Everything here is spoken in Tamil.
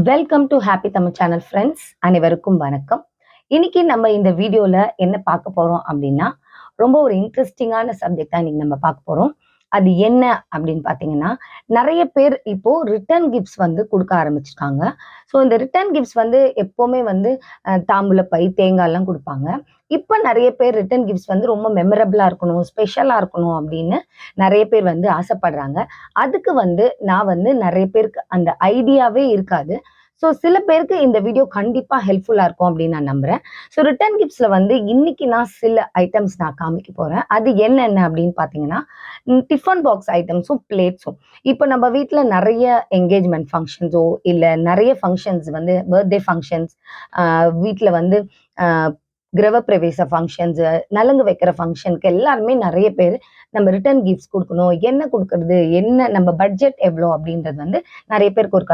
Welcome to happy Tamil channel friends. அனைவருக்கும் வணக்கம். இன்னைக்கு நம்ம இந்த வீடியோல என்ன பார்க்க போறோம் அப்படின்னா, ரொம்ப ஒரு இன்ட்ரெஸ்டிங்கான சப்ஜெக்ட் தான் இன்னைக்கு நம்ம பார்க்க போறோம். அது என்ன அப்படின்னு பார்த்தீங்கன்னா, நிறைய பேர் இப்போ ரிட்டர்ன் கிஃப்ட்ஸ் வந்து குடுக்க ஆரம்பிச்சுட்டாங்க. ஸோ இந்த ரிட்டர்ன் கிஃப்ட்ஸ் வந்து எப்பவுமே வந்து தாம்பூல பை, தேங்காய்லாம் குடுப்பாங்க. இப்ப நிறைய பேர் ரிட்டர்ன் கிஃப்ட்ஸ் வந்து ரொம்ப மெமரபிளா இருக்கணும், ஸ்பெஷலா இருக்கணும் அப்படின்னு நிறைய பேர் வந்து ஆசைப்படுறாங்க. அதுக்கு வந்து நான் வந்து நிறைய பேருக்கு அந்த ஐடியாவே இருக்காது. ஸோ சில பேருக்கு இந்த வீடியோ கண்டிப்பா ஹெல்ப்ஃபுல்லா இருக்கும் அப்படின்னு நான் நம்புறேன். ஸோ ரிட்டர்ன் கிஃப்ட்ஸ்ல வந்து இன்னைக்கு நான் சில ஐட்டம்ஸ் நான் காமிக்க போறேன். அது என்னென்ன அப்படின்னு பார்த்தீங்கன்னா, டிஃபன் பாக்ஸ் ஐட்டம்ஸும், பிளேட்ஸும். இப்போ நம்ம வீட்ல நிறைய என்கேஜ்மெண்ட் ஃபங்ஷன்ஸோ, இல்ல நிறைய ஃபங்ஷன்ஸ் வந்து பர்த்டே ஃபங்ஷன்ஸ், வீட்ல வந்து அ கிரகப்பிரவேச ஃபங்ஷன்ஸு, நலுங்கு வைக்கிற ஃபங்ஷனுக்கு எல்லாருமே நிறைய பேர் நம்ம ரிட்டர்ன் கிஃப்ட்ஸ் குடுக்கணும். என்ன குடுக்கறது? என்ன நம்ம பட்ஜெட் எவ்வளோ? அப்படின்றது வந்து நிறைய பேருக்கு ஒரு